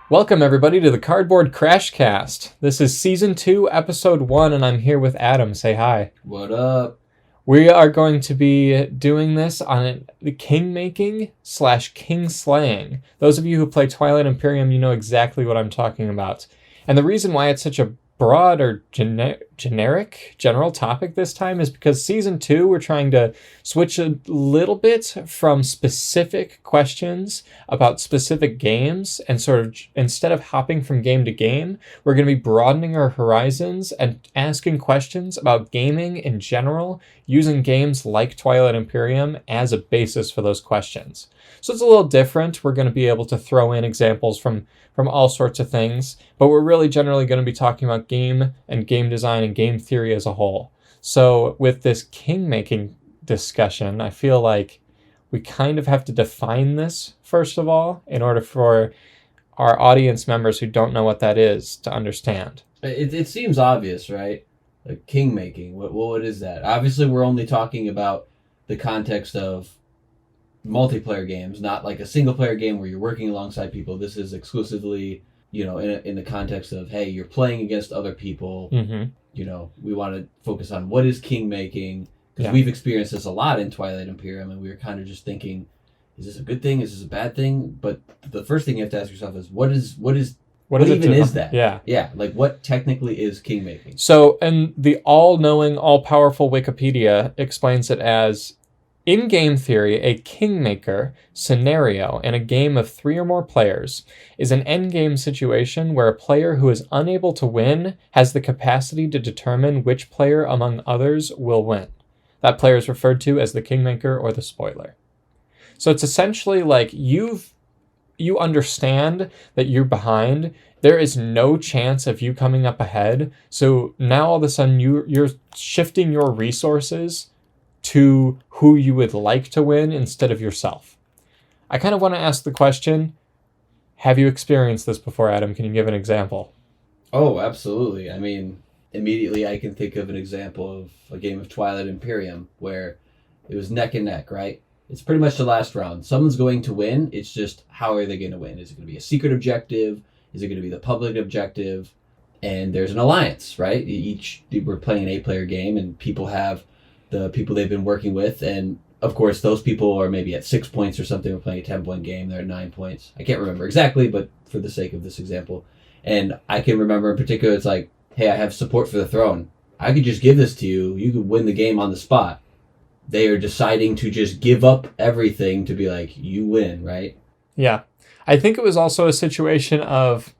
Welcome, everybody, to the Cardboard Crashcast. This is Season 2, Episode 1, and I'm here with Adam. Say hi. What up? We are going to be doing this on the Kingmaking / Kingslaying. Those of you who play Twilight Imperium, you know exactly what I'm talking about. And the reason why it's such a broad or general topic this time is because Season 2, we're trying to switch a little bit from specific questions about specific games, and sort of, instead of hopping from game to game, we're going to be broadening our horizons and asking questions about gaming in general, using games like Twilight Imperium as a basis for those questions. So it's a little different. We're going to be able to throw in examples from all sorts of things, but we're really generally going to be talking about game and game design and game theory as a whole. So with this Kingmaking discussion, I feel like we kind of have to define this first of all in order for our audience members who don't know what that is to understand. It seems obvious, right? Like Kingmaking, what is that? Obviously, we're only talking about the context of multiplayer games, not like a single player game where you're working alongside people. This is exclusively, in the context of, hey, you're playing against other people. Mm-hmm. We want to focus on what is Kingmaking, because we've experienced this a lot in Twilight Imperium, and we were kind of just thinking, is this a good thing? Is this a bad thing? But the first thing you have to ask yourself is, what even is that? Yeah. Like, what technically is Kingmaking? So, and the all-knowing, all-powerful Wikipedia explains it as, in game theory, a kingmaker scenario in a game of 3 or more players is an endgame situation where a player who is unable to win has the capacity to determine which player among others will win. That player is referred to as the kingmaker or the spoiler. So it's essentially like you understand that you're behind. There is no chance of you coming up ahead. So now all of a sudden you're shifting your resources to who you would like to win instead of yourself. I kind of want to ask the question, have you experienced this before, Adam? Can you give an example? Oh, absolutely. I mean, immediately I can think of an example of a game of Twilight Imperium where it was neck and neck, right? It's pretty much the last round. Someone's going to win. It's just, how are they going to win? Is it going to be a secret objective? Is it going to be the public objective? And there's an alliance, right? We're playing an 8-player game, and people have the people they've been working with, and of course those people are maybe at 6 points or something. We're playing a 10-point game, they're at 9 points. I can't remember exactly, but for the sake of this example. And I can remember in particular, it's like, hey, I have support for the throne. I could just give this to you. You could win the game on the spot. They are deciding to just give up everything to be like, you win, right? Yeah. I think it was also a situation of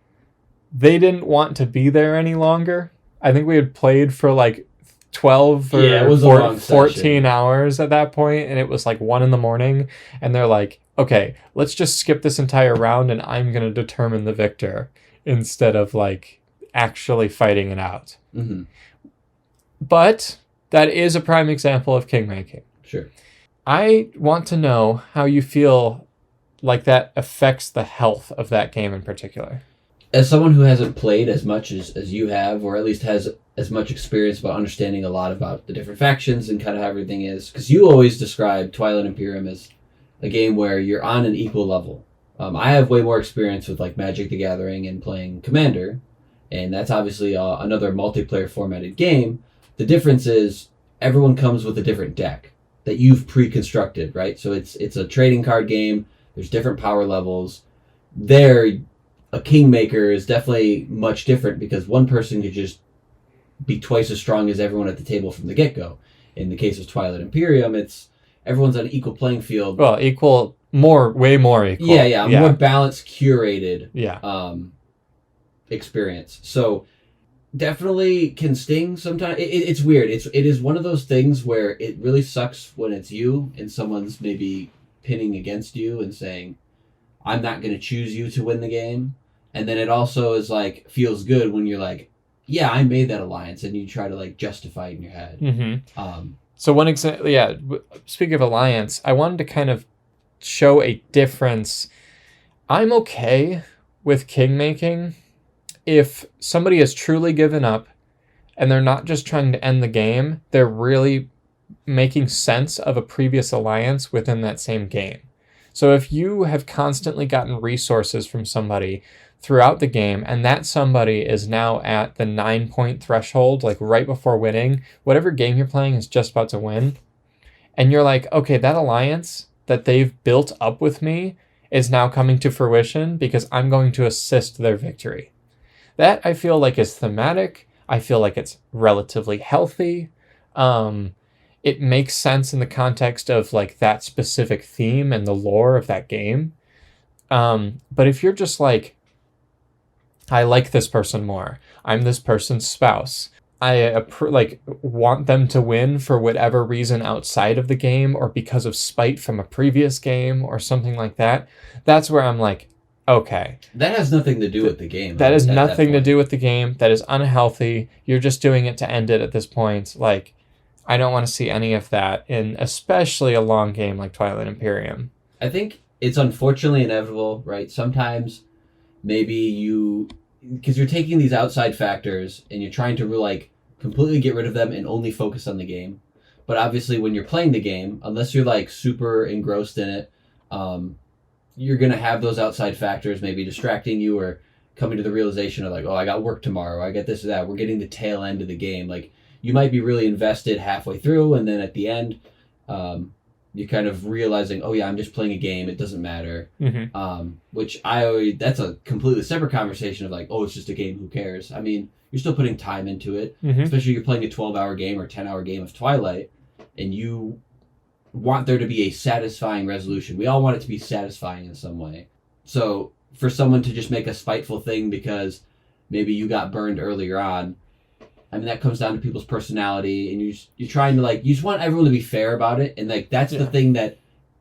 they didn't want to be there any longer. I think we had played for like 12 or 14 hours at that point, and it was like 1 a.m, and they're like, okay, let's just skip this entire round and I'm going to determine the victor instead of like actually fighting it out. Mm-hmm. But that is a prime example of Kingmaking. Sure. I want to know how you feel like that affects the health of that game in particular. As someone who hasn't played as much as you have, or at least has as much experience about understanding a lot about the different factions and kind of how everything is, because you always describe Twilight Imperium as a game where you're on an equal level. I have way more experience with like Magic the Gathering and playing Commander, and that's obviously another multiplayer formatted game. The difference is everyone comes with a different deck that you've pre-constructed, right? So it's a trading card game. There's different power levels. A Kingmaker is definitely much different because one person could just be twice as strong as everyone at the table from the get-go. In the case of Twilight Imperium, it's everyone's on an equal playing field. Well, way more equal. Yeah. More balanced, curated experience. So definitely can sting sometimes. It's weird. It is one of those things where it really sucks when it's you and someone's maybe pinning against you and saying, I'm not going to choose you to win the game. And then it also is like, feels good when you're like, yeah, I made that alliance, and you try to like justify it in your head. Mm-hmm. So one example, speaking of alliance, I wanted to kind of show a difference. I'm okay with Kingmaking if somebody has truly given up and they're not just trying to end the game, they're really making sense of a previous alliance within that same game. So if you have constantly gotten resources from somebody throughout the game, and that somebody is now at the 9-point threshold, like right before winning, whatever game you're playing is just about to win, and you're like, okay, that alliance that they've built up with me is now coming to fruition because I'm going to assist their victory. That I feel like is thematic. I feel like it's relatively healthy. It makes sense in the context of like that specific theme and the lore of that game. But if you're just like, I like this person more, I'm this person's spouse, I want them to win for whatever reason outside of the game or because of spite from a previous game or something like that, that's where I'm like, okay. That has nothing to do with the game. That has nothing to do with the game. That is unhealthy. You're just doing it to end it at this point. Like, I don't want to see any of that in especially a long game like Twilight Imperium. I think it's unfortunately inevitable, right? Sometimes maybe because you're taking these outside factors and you're trying to like completely get rid of them and only focus on the game. But obviously when you're playing the game, unless you're like super engrossed in it, you're going to have those outside factors maybe distracting you or coming to the realization of like, oh, I got work tomorrow, I got this or that. We're getting the tail end of the game. Like, you might be really invested halfway through, and then at the end, you're kind of realizing, oh yeah, I'm just playing a game, it doesn't matter. Which that's a completely separate conversation of like, oh, it's just a game, who cares? I mean, you're still putting time into it, especially you're playing a 12-hour game or 10-hour game of Twilight, and you want there to be a satisfying resolution. We all want it to be satisfying in some way. So for someone to just make a spiteful thing because maybe you got burned earlier on, I mean, that comes down to people's personality, and you're trying to like, you just want everyone to be fair about it, and like that's the thing that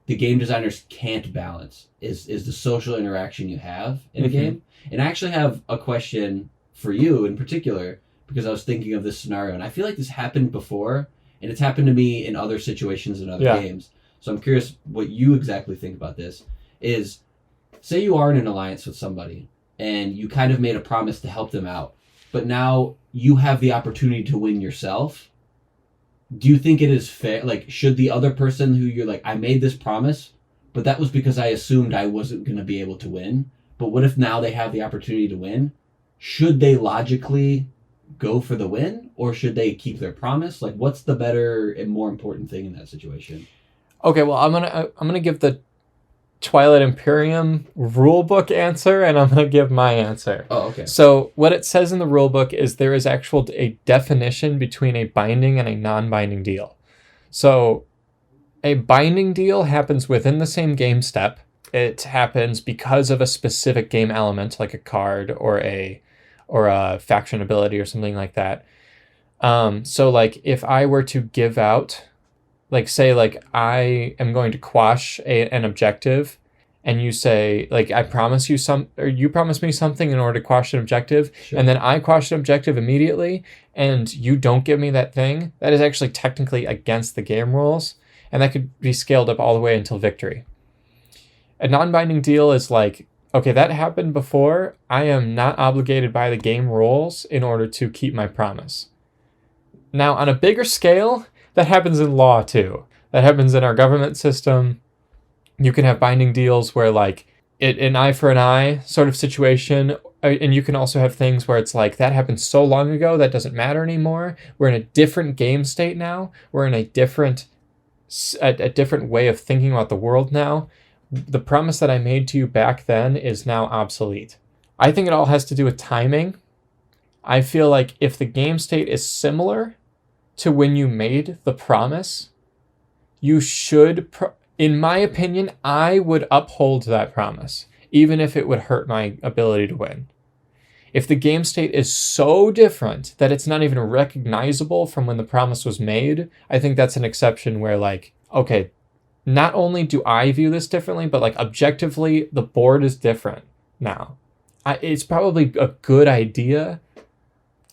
the game designers can't balance is the social interaction you have in a game. And I actually have a question for you in particular, because I was thinking of this scenario, and I feel like this happened before, and it's happened to me in other situations in other games. So I'm curious what you exactly think about this. Is, say you are in an alliance with somebody, and you kind of made a promise to help them out, but now you have the opportunity to win yourself. Do you think it is fair? Like, should the other person who you're like, I made this promise, but that was because I assumed I wasn't going to be able to win. But what if now they have the opportunity to win? Should they logically go for the win, or should they keep their promise? Like, what's the better and more important thing in that situation? Okay, well, I'm gonna give the Twilight Imperium rulebook answer, and I'm gonna give my answer. Oh, okay. So what it says in the rulebook is there is a definition between a binding and a non-binding deal. So a binding deal happens within the same game step. It happens because of a specific game element, like a card or a faction ability or something like that. So like if I were to give out, like say like I am going to quash an objective, and you say like I promise you or you promise me something in order to quash an objective, and then I quash an objective immediately, and you don't give me that thing, that is actually technically against the game rules, and that could be scaled up all the way until victory. A non-binding deal is like, okay, that happened before, I am not obligated by the game rules in order to keep my promise. Now, on a bigger scale, that happens in law too. That happens in our government system. You can have binding deals where like an eye for an eye sort of situation. And you can also have things where it's like, that happened so long ago, that doesn't matter anymore. We're in a different game state now. We're in a different way of thinking about the world now. The promise that I made to you back then is now obsolete. I think it all has to do with timing. I feel like if the game state is similar to when you made the promise, you should, in my opinion, I would uphold that promise, even if it would hurt my ability to win. If the game state is so different that it's not even recognizable from when the promise was made, I think that's an exception where like, okay, not only do I view this differently, but like objectively, the board is different now. It's probably a good idea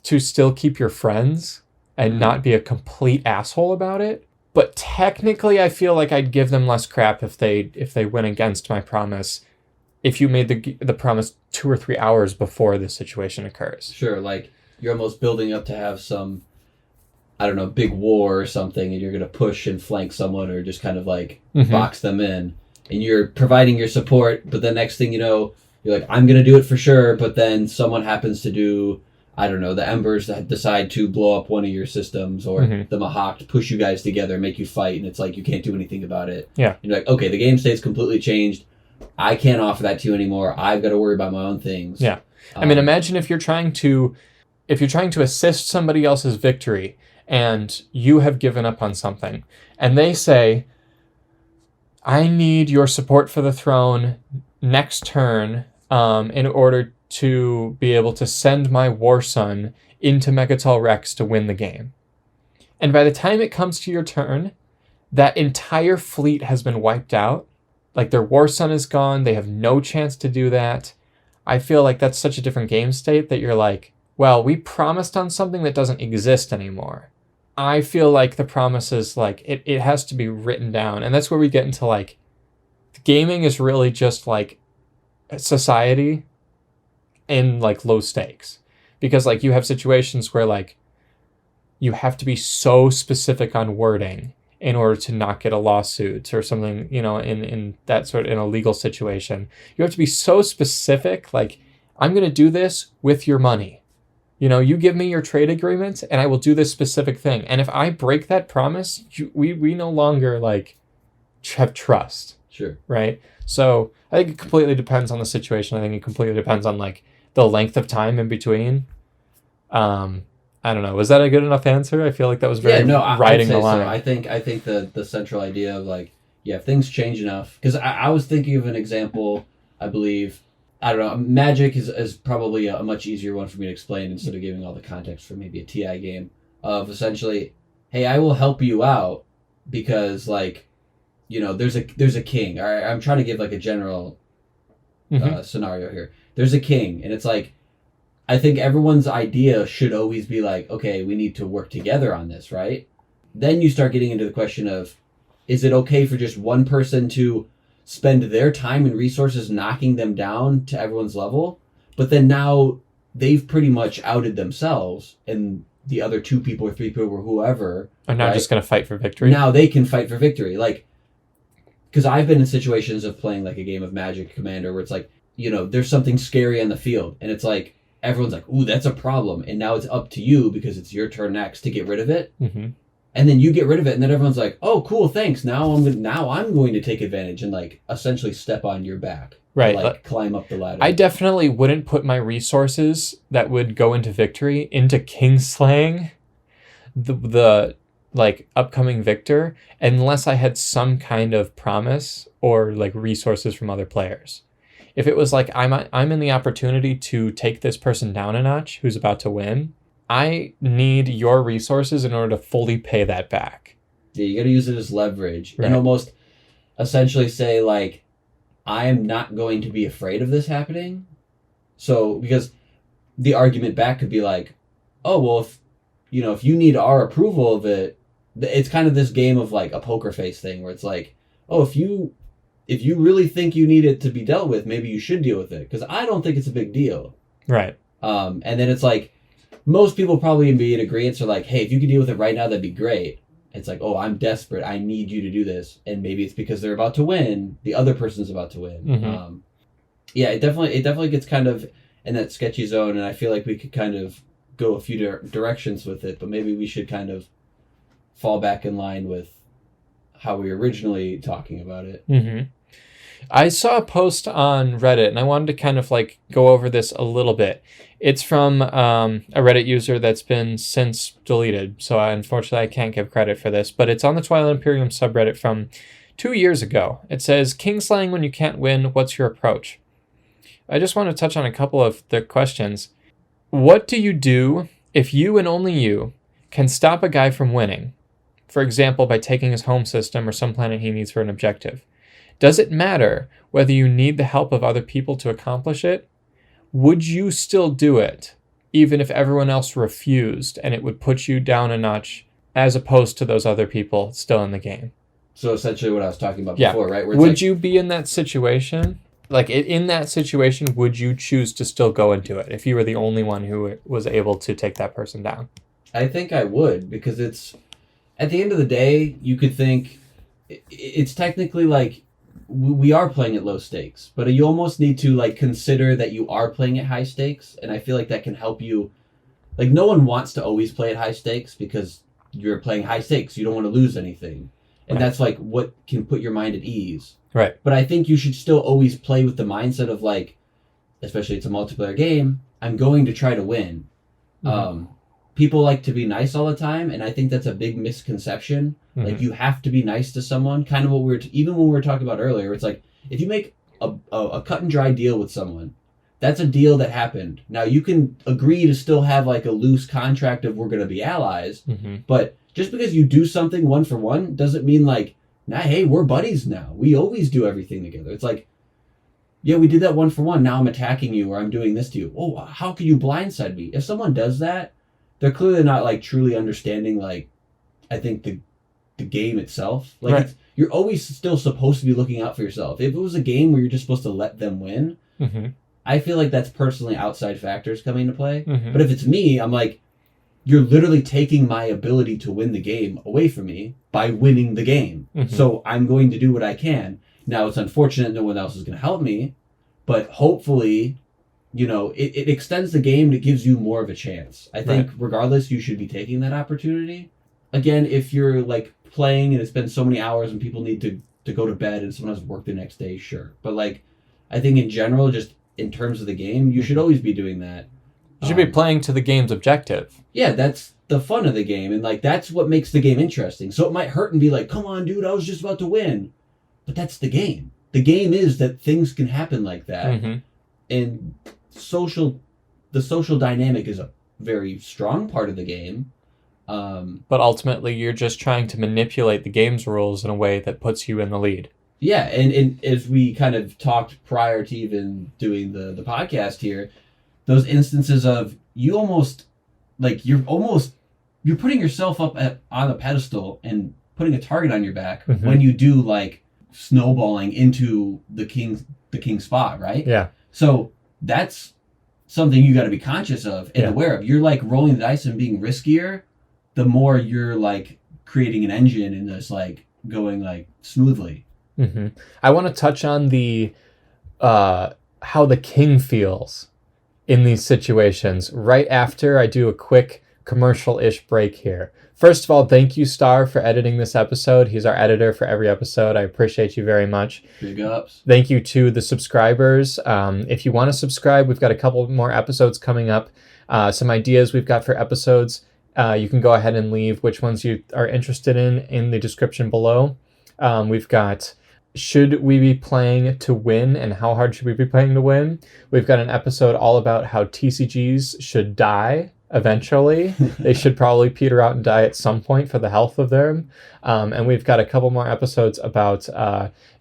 to still keep your friends and not be a complete asshole about it. But technically, I feel like I'd give them less crap if they went against my promise, if you made the promise 2 or 3 hours before this situation occurs. Sure, like you're almost building up to have some, I don't know, big war or something, and you're going to push and flank someone or just kind of like box them in. and you're providing your support, but the next thing you know, you're like, I'm going to do it for sure, but then someone happens to do, I don't know, the Embers that decide to blow up one of your systems, or the Mahawk push you guys together and make you fight, and it's like you can't do anything about it. Yeah. You're like, okay, the game state's completely changed. I can't offer that to you anymore. I've got to worry about my own things. Yeah. I mean, imagine if you're trying to assist somebody else's victory and you have given up on something, and they say, I need your support for the throne next turn in order to be able to send my war son into Megatal Rex to win the game. And by the time it comes to your turn, that entire fleet has been wiped out. Like, their war son is gone. They have no chance to do that. I feel like that's such a different game state that you're like, well, we promised on something that doesn't exist anymore. I feel like the promise is like, it has to be written down. And that's where we get into like, gaming is really just like society in like low stakes. Because like you have situations where like you have to be so specific on wording in order to not get a lawsuit or something, you know, in that sort of, in a legal situation. You have to be so specific, like, I'm going to do this with your money. You know, you give me your trade agreement and I will do this specific thing. And if I break that promise, we no longer like have trust. Sure. Right? So I think it completely depends on the situation. I think it completely depends on like the length of time in between. I don't know. Was that a good enough answer? I feel like that was very riding the line. So. I think the central idea of like, yeah, if things change enough, because I was thinking of an example, I believe, I don't know, Magic is probably a much easier one for me to explain instead of giving all the context for maybe a TI game, of essentially, hey, I will help you out because like, you know, there's a king. All right, I'm trying to give like a general scenario here. There's a king, and it's like, I think everyone's idea should always be like, okay, we need to work together on this, right? Then you start getting into the question of, is it okay for just one person to spend their time and resources knocking them down to everyone's level? But then now they've pretty much outed themselves, and the other 2 people or 3 people or whoever are now just going to fight for victory. Now they can fight for victory. Like, because I've been in situations of playing like a game of Magic Commander where it's like, you know, there's something scary on the field, and it's like, everyone's like, ooh, that's a problem. And now it's up to you, because it's your turn next, to get rid of it. Mm-hmm. And then you get rid of it, and then everyone's like, oh, cool, thanks. Now I'm going to take advantage and like essentially step on your back. Right. Like climb up the ladder. I definitely wouldn't put my resources that would go into victory into Kingslaying the like upcoming victor unless I had some kind of promise or like resources from other players. If it was like, I'm in the opportunity to take this person down a notch who's about to win, I need your resources in order to fully pay that back. Yeah, you got to use it as leverage. Right. And almost essentially say, like, I am not going to be afraid of this happening. So, because the argument back could be like, oh, well, if you need our approval of it, it's kind of this game of like a poker face thing where it's like, oh, if you really think you need it to be dealt with, maybe you should deal with it. Because I don't think it's a big deal. Right. And then it's like, most people probably be in agreement. So like, hey, if you could deal with it right now, that'd be great. It's like, oh, I'm desperate. I need you to do this. And maybe it's because they're about to win. The other person's about to win. Mm-hmm. Yeah, it definitely gets kind of in that sketchy zone. And I feel like we could kind of go a few directions with it. But maybe we should kind of fall back in line with how we were originally talking about it. Mm-hmm. I saw a post on Reddit, and I wanted to kind of like go over this a little bit. It's from a Reddit user that's been since deleted, so unfortunately I can't give credit for this, but it's on the Twilight Imperium subreddit from 2 years ago. It says, Kingslaying when you can't win, what's your approach? I just want to touch on a couple of the questions. What do you do if you and only you can stop a guy from winning? For example, by taking his home system or some planet he needs for an objective. Does it matter whether you need the help of other people to accomplish it? Would you still do it, even if everyone else refused, and it would put you down a notch as opposed to those other people still in the game? So essentially what I was talking about before, right? Where would you be in that situation? Like, in that situation, would you choose to still go into it if you were the only one who was able to take that person down? I think I would, because it's, at the end of the day, you could think, it's technically like, we are playing at low stakes, but you almost need to like consider that you are playing at high stakes, and I feel like that can help you. Like, no one wants to always play at high stakes because you're playing high stakes. You don't want to lose anything, and that's like what can put your mind at ease. Right. But I think you should still always play with the mindset of like, especially it's a multiplayer game, I'm going to try to win. People like to be nice all the time, and I think that's a big misconception. Like, you have to be nice to someone. Kind of what even when we were talking about earlier, it's like, if you make a cut and dry deal with someone, that's a deal that happened. Now, you can agree to still have like a loose contract of we're going to be allies, but just because you do something one for one doesn't mean like, nah, hey, we're buddies now. We always do everything together. It's like, yeah, we did that one for one. Now I'm attacking you or I'm doing this to you. Oh, how could you blindside me? If someone does that, they're clearly not like truly understanding, like, I think the game itself. Like, you're always still supposed to be looking out for yourself. If it was a game where you're just supposed to let them win, I feel like that's personally outside factors coming into play. But if it's me, I'm like, you're literally taking my ability to win the game away from me by winning the game. So I'm going to do what I can. Now, it's unfortunate no one else is going to help me, but hopefully, you know, it extends the game and it gives you more of a chance. I think regardless, you should be taking that opportunity. Again, if you're like playing and it's been so many hours and people need to go to bed and someone has work the next day, sure. But like, I think in general, just in terms of the game, you should always be doing that. You should be playing to the game's objective. Yeah, that's the fun of the game. And like, that's what makes the game interesting. So it might hurt and be like, come on, dude, I was just about to win. But that's the game. The game is that things can happen like that. And the social dynamic is a very strong part of the game. But ultimately, you're just trying to manipulate the game's rules in a way that puts you in the lead. Yeah, and as we kind of talked prior to even doing the podcast here, those instances of you almost, like, you're putting yourself up on a pedestal and putting a target on your back when you do, like, snowballing into the king's spot, right? Yeah. So that's something you got to be conscious of and aware of. You're, like, rolling the dice and being riskier, the more you're, like, creating an engine and just, like, going, like, smoothly. I want to touch on the how the king feels in these situations right after I do a quick commercial-ish break here. First of all, thank you, Star, for editing this episode. He's our editor for every episode. I appreciate you very much. Big ups. Thank you to the subscribers. If you want to subscribe, we've got a couple more episodes coming up. Some ideas we've got for episodes. You can go ahead and leave which ones you are interested in the description below. We've got, should we be playing to win and how hard should we be playing to win? We've got an episode all about how TCGs should die eventually. They should probably peter out and die at some point for the health of them. And we've got a couple more episodes about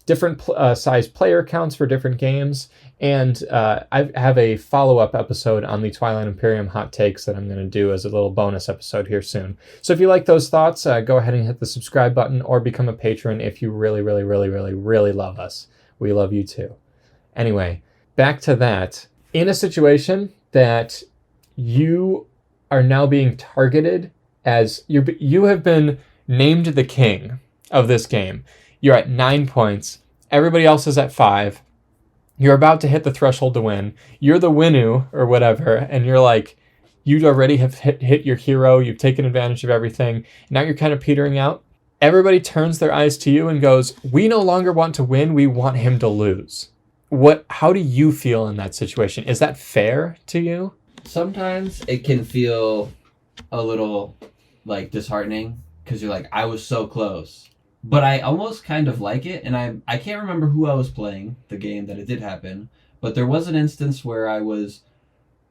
different size player counts for different games. And I have a follow-up episode on the Twilight Imperium hot takes that I'm going to do as a little bonus episode here soon. So if you like those thoughts, go ahead and hit the subscribe button or become a patron if you really, really, really, really, really love us. We love you too. Anyway, back to that. In a situation that you are now being targeted as you have been named the king of this game. You're at 9 points. Everybody else is at 5. You're about to hit the threshold to win. You're the Winu or whatever, and you're like, you already have hit your hero. You've taken advantage of everything. Now you're kind of petering out. Everybody turns their eyes to you and goes, we no longer want to win. We want him to lose. How do you feel in that situation? Is that fair to you? Sometimes it can feel a little, like, disheartening because you're like, I was so close. But I almost kind of like it, and I can't remember who I was playing, the game that it did happen, but there was an instance where I was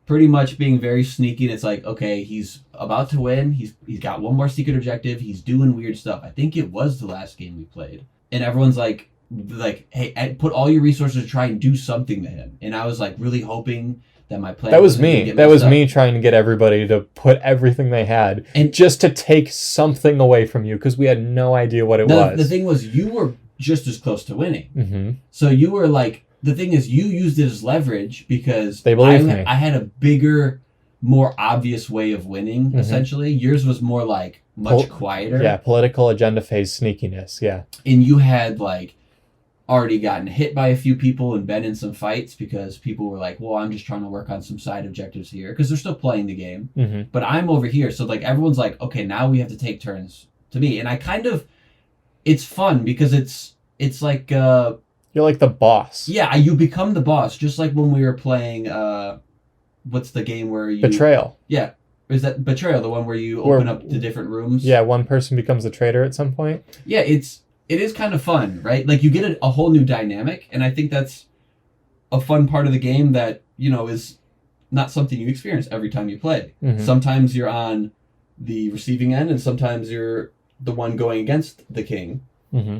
pretty much being very sneaky, and it's like, okay, he's about to win, he's got one more secret objective, he's doing weird stuff. I think it was the last game we played. And everyone's like, hey, put all your resources to try and do something to him. And I was like really hoping that my plan that was me trying to get everybody to put everything they had and just to take something away from you because we had no idea what it was. The thing was, you were just as close to winning. So you were like, the thing is, you used it as leverage because they believe me. I had a bigger, more obvious way of winning, essentially. Yours was more like much quieter. Yeah, political agenda phase sneakiness, yeah. And you had like already gotten hit by a few people and been in some fights because people were like, well, I'm just trying to work on some side objectives here because they're still playing the game. Mm-hmm. But I'm over here. So like everyone's like, okay, now we have to take turns to me. And I kind of, it's fun because it's like... You're like the boss. Yeah, you become the boss. Just like when we were playing, what's the game where you... Betrayal. Yeah. Is that Betrayal, the one where you open up the different rooms? Yeah, one person becomes a traitor at some point. Yeah, it is kind of fun, right? Like you get a whole new dynamic, and I think that's a fun part of the game that, you know, is not something you experience every time you play. Mm-hmm. Sometimes you're on the receiving end, and sometimes you're the one going against the king. Mm-hmm.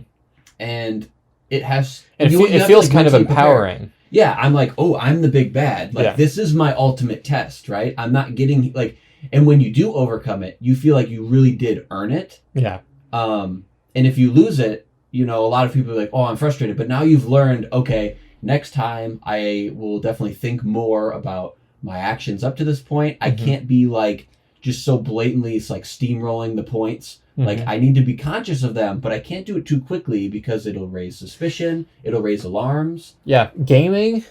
And it has... And it feels kind of empowering. Prepare. Yeah, I'm like, oh, I'm the big bad. Like, this is my ultimate test, right? I'm not getting, like... And when you do overcome it, you feel like you really did earn it. Yeah. And if you lose it, you know, a lot of people are like, oh, I'm frustrated. But now you've learned, okay, next time I will definitely think more about my actions up to this point. I can't be like just so blatantly, it's like steamrolling the points. Mm-hmm. Like I need to be conscious of them, but I can't do it too quickly because it'll raise suspicion. It'll raise alarms. Yeah. Gaming,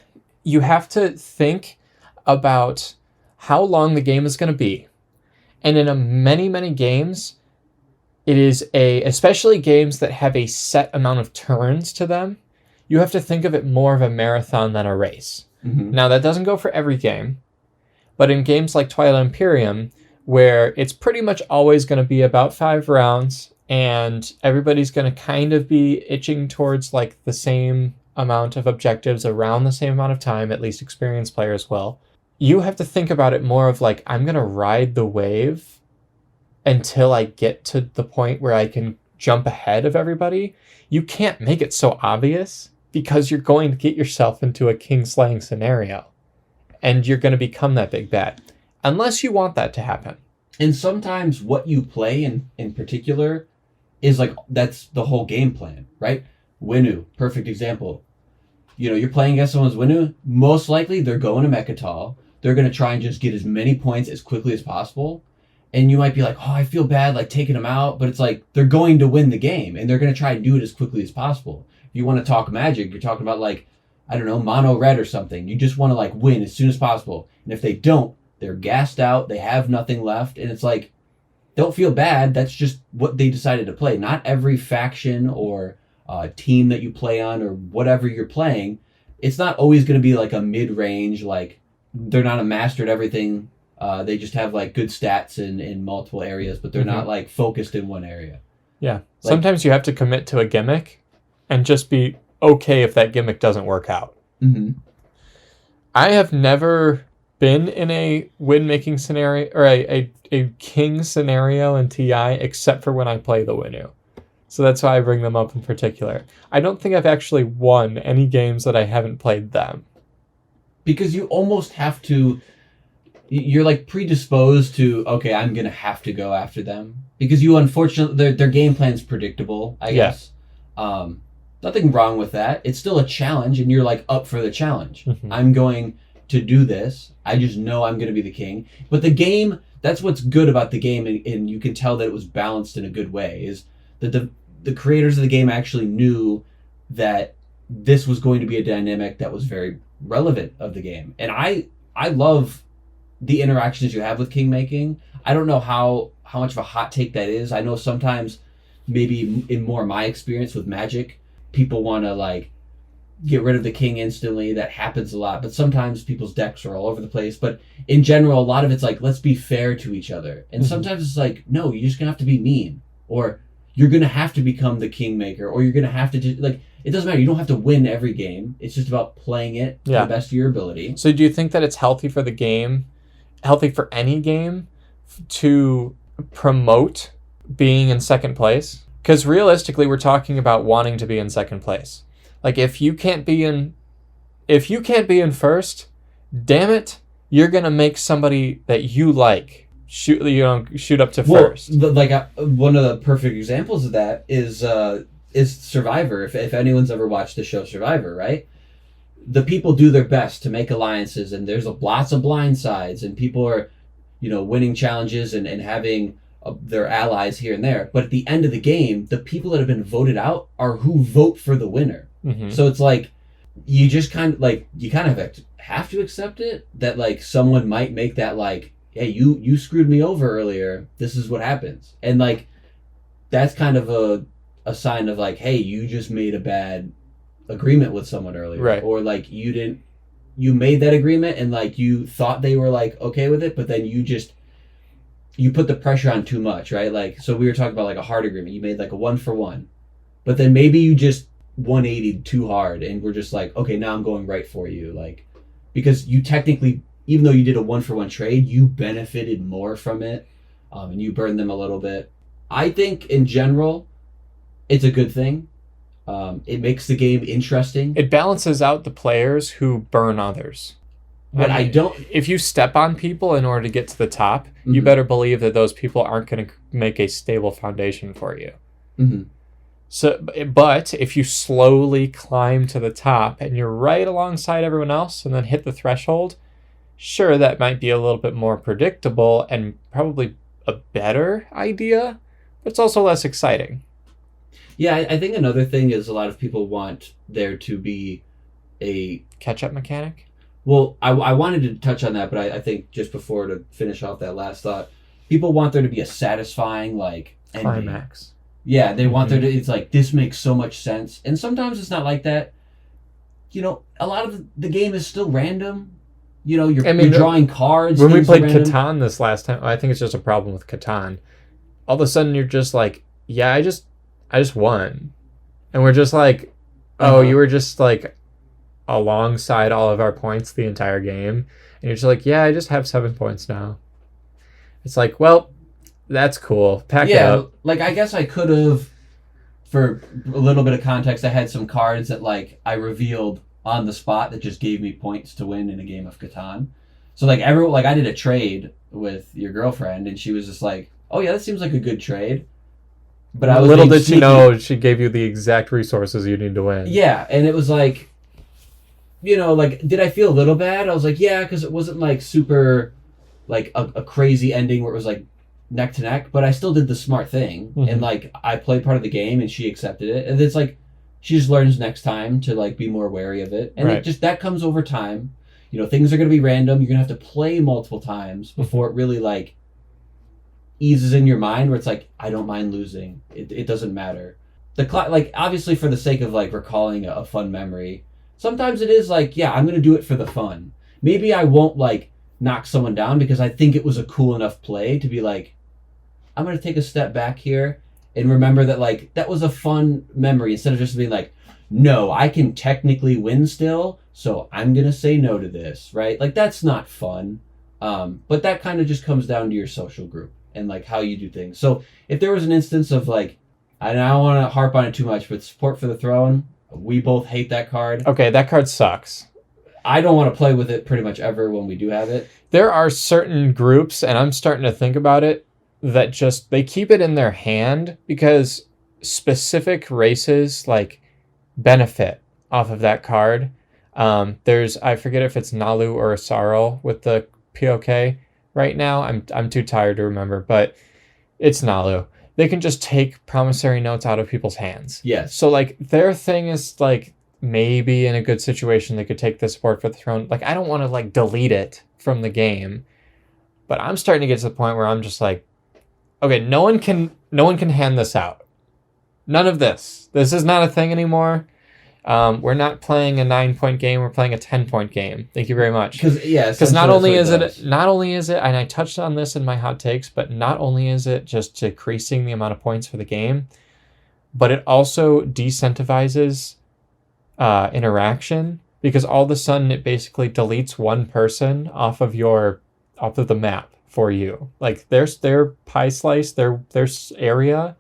you have to think about how long the game is going to be. And in many games, it is especially games that have a set amount of turns to them, you have to think of it more of a marathon than a race. Mm-hmm. Now, that doesn't go for every game, but in games like Twilight Imperium, where it's pretty much always going to be about 5 rounds, and everybody's going to kind of be itching towards like the same amount of objectives around the same amount of time, at least experienced players will. You have to think about it more of like, I'm going to ride the wave until I get to the point where I can jump ahead of everybody. You can't make it so obvious because you're going to get yourself into a Kingslaying scenario and you're going to become that big bad unless you want that to happen. And sometimes what you play in particular is like, that's the whole game plan, right? Winu, perfect example. You know, you're playing against someone's Winu, most likely they're going to Mechatol. They're going to try and just get as many points as quickly as possible. And you might be like, oh, I feel bad, like taking them out. But it's like, they're going to win the game and they're going to try and do it as quickly as possible. If you want to talk Magic, you're talking about like, I don't know, mono red or something. You just want to like win as soon as possible. And if they don't, they're gassed out. They have nothing left. And it's like, don't feel bad. That's just what they decided to play. Not every faction or team that you play on or whatever you're playing, it's not always going to be like a mid-range, like they're not a master at everything. They just have like good stats in multiple areas, but they're not like focused in one area. Yeah. Like, sometimes you have to commit to a gimmick and just be okay if that gimmick doesn't work out. Mm-hmm. I have never been in a win-making scenario or a king scenario in TI except for when I play the Winu. So that's why I bring them up in particular. I don't think I've actually won any games that I haven't played them. Because you almost have to... You're like predisposed to, okay, I'm going to have to go after them. Because you, unfortunately, their game plan's predictable, I guess. Nothing wrong with that. It's still a challenge, and you're like up for the challenge. Mm-hmm. I'm going to do this. I just know I'm going to be the king. But the game, that's what's good about the game, and you can tell that it was balanced in a good way, is that the creators of the game actually knew that this was going to be a dynamic that was very relevant of the game. And I love the interactions you have with Kingmaking. I don't know how much of a hot take that is. I know sometimes, maybe in more my experience with Magic, people want to like get rid of the king instantly. That happens a lot. But sometimes people's decks are all over the place. But in general, a lot of it's like, let's be fair to each other. And sometimes it's like, no, you're just going to have to be mean. Or you're going to have to become the kingmaker. Or you're going to have to do, like, it doesn't matter. You don't have to win every game. It's just about playing it to the best of your ability. So do you think that it's healthy for the game, healthy for any game, to promote being in second place? Because realistically, we're talking about wanting to be in second place. Like, if you can't be in first, damn it, you're gonna make somebody that you like shoot up to first. Like one of the perfect examples of that is Survivor. If anyone's ever watched the show Survivor, right? The people do their best to make alliances, and there's lots of blind sides, and people are, winning challenges and having their allies here and there. But at the end of the game, the people that have been voted out are who vote for the winner. Mm-hmm. So it's like you just kind of like you kind of have to accept it that like someone might make that like, hey, you screwed me over earlier. This is what happens, and like that's kind of a sign of like, hey, you just made a bad agreement with someone earlier, right? Or like you made that agreement and like you thought they were like okay with it, but then you put the pressure on too much, right? Like, so we were talking about like a hard agreement. You made like a 1-for-1, but then maybe you just 180'd too hard and we're just like, okay, now I'm going right for you. Like, because you technically, even though you did a 1-for-1 trade, you benefited more from it. And you burned them a little bit. I think in general, it's a good thing. It makes the game interesting. It balances out the players who burn others. But I don't. If you step on people in order to get to the top, Mm-hmm. you better believe that those people aren't going to make a stable foundation for you. Mm-hmm. So, but if you slowly climb to the top and you're right alongside everyone else and then hit the threshold, sure, that might be a little bit more predictable and probably a better idea, but it's also less exciting. Yeah, I think another thing is a lot of people want there to be a Catch-up mechanic? Well, I wanted to touch on that, but I think just before to finish off that last thought, people want there to be a satisfying like ending. Climax. Yeah, they want there to. It's like this makes so much sense, and sometimes it's not like that. You know, a lot of the game is still random. You know, you're drawing cards. When we played Catan this last time, I think it's just a problem with Catan. All of a sudden, you're just like, yeah, I just won, and we're just like, oh, you were just like alongside all of our points the entire game, and you're just like, yeah, I just have 7 points now. It's like, well, that's cool. Pack it up. Like I guess I could have, for a little bit of context, I had some cards that like I revealed on the spot that just gave me points to win in a game of Catan. So like I did a trade with your girlfriend, and she was just like, oh yeah, that seems like a good trade. But I was little did she know she gave you the exact resources you need to win. Yeah, and it was like, you know, like, did I feel a little bad? I was like, yeah, because it wasn't like super, like a crazy ending where it was like neck to neck, but I still did the smart thing, and like I played part of the game, and she accepted it, and it's like she just learns next time to like be more wary of it, and it just that comes over time. You know, things are going to be random. You're going to have to play multiple times before it really like eases in your mind where it's like, I don't mind losing. It doesn't matter. Like obviously for the sake of like recalling a fun memory, sometimes it is like, yeah, I'm going to do it for the fun. Maybe I won't like knock someone down because I think it was a cool enough play to be like, I'm going to take a step back here and remember that like that was a fun memory instead of just being like, no, I can technically win still, so I'm going to say no to this, right? Like that's not fun. But that kind of just comes down to your social group and like how you do things. So if there was an instance of like, I don't want to harp on it too much, but support for the throne, we both hate that card. Okay, that card sucks. I don't want to play with it pretty much ever when we do have it. There are certain groups, and I'm starting to think about it, that just, they keep it in their hand because specific races like benefit off of that card. There's, I forget if it's Nalu or Asaro with the POK right now. I'm too tired to remember, but it's Nalu. They can just take promissory notes out of people's hands. Yes. So like their thing is like, maybe in a good situation they could take the support for the throne. Like I don't want to like delete it from the game, but I'm starting to get to the point where I'm just like, okay, no one can hand this out. None of this. This is not a thing anymore. We're not playing a 9-point game. We're playing a 10-point game. Thank you very much. Because not only is it, and I touched on this in my hot takes, but not only is it just decreasing the amount of points for the game, but it also decentivizes interaction, because all of a sudden it basically deletes one person off of the map for you. Like their pie slice, their area,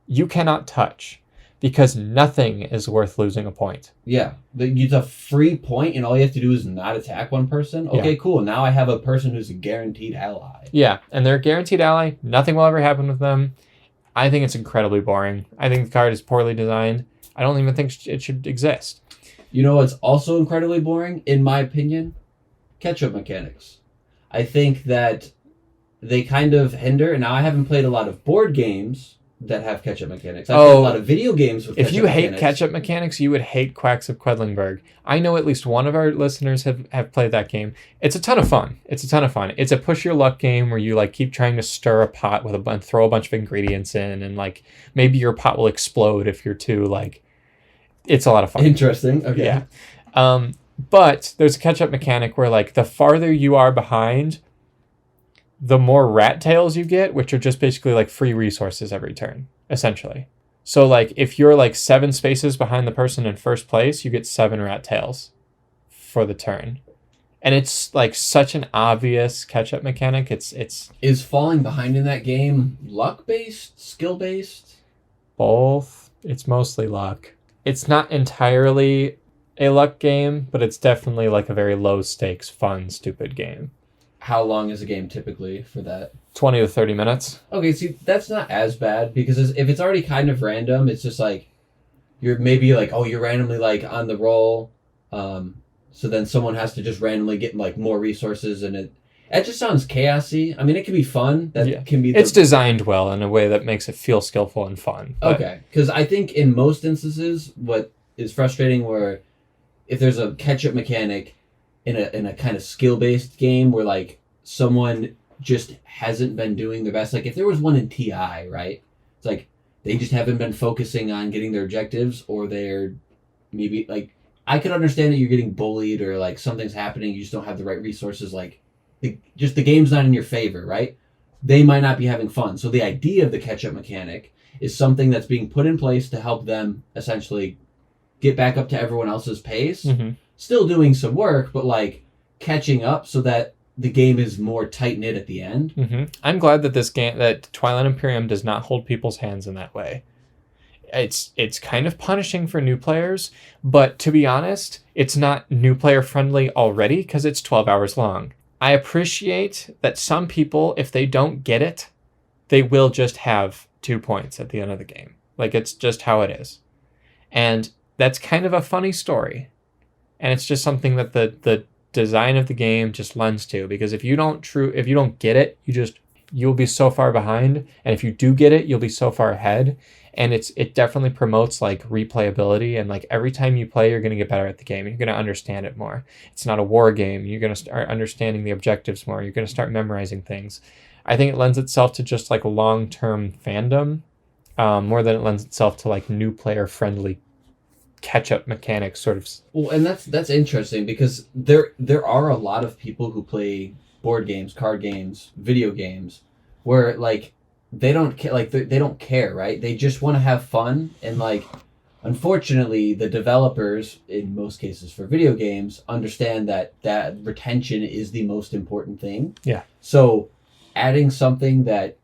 you cannot touch. Because nothing is worth losing a point. Yeah. It's a free point, and all you have to do is not attack one person. Okay, cool. Now I have a person who's a guaranteed ally. Yeah, and they're a guaranteed ally. Nothing will ever happen with them. I think it's incredibly boring. I think the card is poorly designed. I don't even think it should exist. You know what's also incredibly boring, in my opinion? Catchup mechanics. I think that they kind of hinder, and now I haven't played a lot of board games, that have catch-up mechanics. I've played a lot of video games with if catch-up you hate mechanics. catch-up mechanics, you would hate Quacks of Quedlinburg. I know at least one of our listeners have played that game. It's a ton of fun. It's a push your luck game where you like keep trying to stir a pot with throw a bunch of ingredients in, and like maybe your pot will explode if you're too like. It's a lot of fun. Interesting. Okay. Yeah. But there's a catch-up mechanic where like the farther you are behind, the more rat tails you get, which are just basically like free resources every turn, essentially. So like if you're like 7 spaces behind the person in first place, you get 7 rat tails for the turn. And it's like such an obvious catch-up mechanic. It's Is falling behind in that game luck-based, skill-based? both. It's mostly luck. It's not entirely a luck game, but it's definitely like a very low stakes, fun, stupid game. How long is a game typically for that? 20 to 30 minutes. Okay, see, that's not as bad because if it's already kind of random, it's just like you're maybe like, oh, you're randomly like on the roll, so then someone has to just randomly get like more resources, and it just sounds chaosy. I mean, it can be fun. That can be. It's designed well in a way that makes it feel skillful and fun. Okay, because I think in most instances, what is frustrating where if there's a catch-up mechanic in a kind of skill-based game where like someone just hasn't been doing their best. Like if there was one in TI, right? It's like they just haven't been focusing on getting their objectives, or they're maybe like I could understand that you're getting bullied or like something's happening, you just don't have the right resources, like the game's not in your favor, right? They might not be having fun. So the idea of the catch-up mechanic is something that's being put in place to help them essentially get back up to everyone else's pace. Mm-hmm. Still doing some work, but like catching up so that the game is more tight-knit at the end. Mm-hmm. I'm glad that that Twilight Imperium does not hold people's hands in that way. It's kind of punishing for new players, but to be honest, it's not new player friendly already because it's 12 hours long. I appreciate that some people, if they don't get it, they will just have 2 points at the end of the game. Like it's just how it is. And that's kind of a funny story. And it's just something that the design of the game just lends to, because if you don't get it, you'll be so far behind, and if you do get it, you'll be so far ahead. And it definitely promotes like replayability, and like every time you play, you're going to get better at the game. You're going to understand it more. It's not a war game. You're going to start understanding the objectives more. You're going to start memorizing things. I think it lends itself to just like long-term fandom more than it lends itself to like new player friendly catch-up mechanics sort of. Well, and that's interesting because there are a lot of people who play board games, card games, video games where like they don't care, right? They just want to have fun, and like unfortunately the developers in most cases for video games understand that retention is the most important thing. Yeah. So adding something that,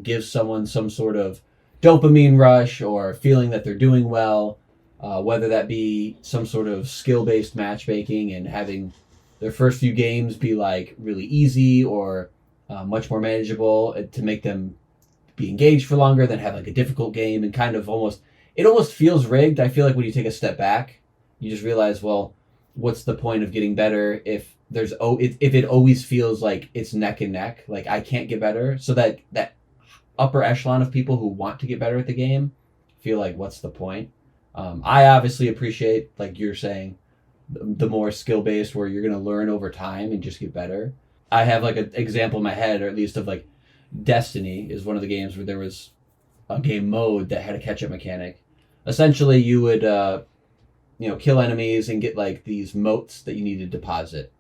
gives someone some sort of dopamine rush or feeling that they're doing well, whether that be some sort of skill-based matchmaking and having their first few games be like really easy or much more manageable to make them be engaged for longer than have like a difficult game, and kind of it almost feels rigged. I feel like when you take a step back, you just realize, well, what's the point of getting better if it always feels like it's neck and neck, like I can't get better. So that upper echelon of people who want to get better at the game feel like, what's the point? I obviously appreciate, like you're saying, the more skill-based where you're going to learn over time and just get better. I have like an example in my head, or at least of like Destiny is one of the games where there was a game mode that had a catch-up mechanic. Essentially, you would kill enemies and get like these motes that you need to deposit.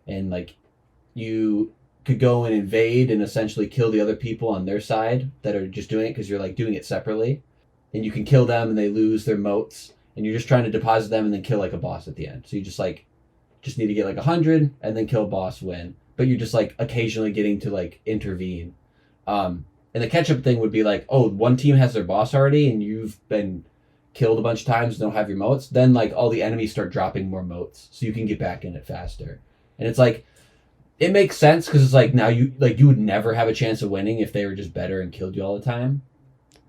And like you could go and invade and essentially kill the other people on their side that are just doing it because you're like doing it separately. And you can kill them and they lose their motes, and you're just trying to deposit them and then kill like a boss at the end. So you just need to get like 100 and then kill a boss, win. But you're just like occasionally getting to like intervene. And the catch-up thing would be like, oh, one team has their boss already and you've been killed a bunch of times and don't have your motes. Then like all the enemies start dropping more motes so you can get back in it faster. And it's like, it makes sense because it's like now you would never have a chance of winning if they were just better and killed you all the time.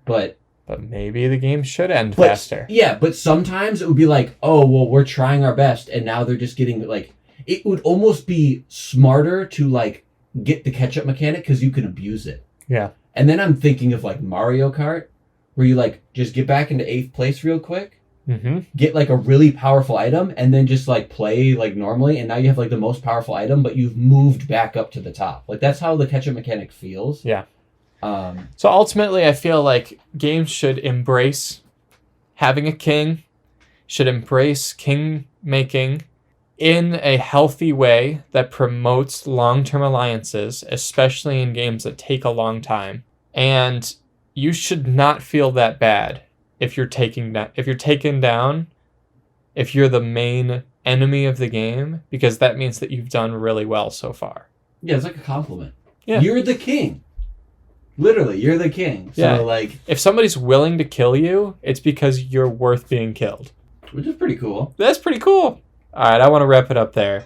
But maybe the game should end faster. Yeah, but sometimes it would be like, oh, well, we're trying our best, and now they're just getting, like, it would almost be smarter to, like, get the catch-up mechanic because you can abuse it. Yeah. And then I'm thinking of, like, Mario Kart, where you like just get back into 8th place real quick, get like a really powerful item, and then just like play like normally, and now you have like the most powerful item, but you've moved back up to the top. Like that's how the catch-up mechanic feels. Yeah. So ultimately, I feel like games should embrace having a king, should embrace king making in a healthy way that promotes long-term alliances, especially in games that take a long time. And you should not feel that bad if you're taken down, if you're the main enemy of the game, because that means that you've done really well so far. Yeah, it's like a compliment. Yeah. You're the king. Literally, you're the king. So like, if somebody's willing to kill you, it's because you're worth being killed. Which is pretty cool. That's pretty cool. All right, I want to wrap it up there.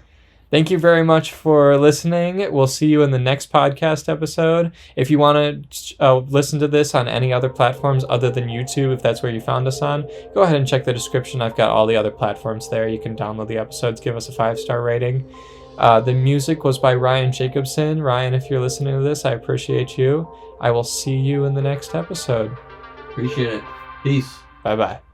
Thank you very much for listening. We'll see you in the next podcast episode. If you want to listen to this on any other platforms other than YouTube, if that's where you found us on, go ahead and check the description. I've got all the other platforms there. You can download the episodes, give us a 5-star rating. The music was by Ryan Jacobson. Ryan, if you're listening to this, I appreciate you. I will see you in the next episode. Appreciate it. Peace. Bye-bye.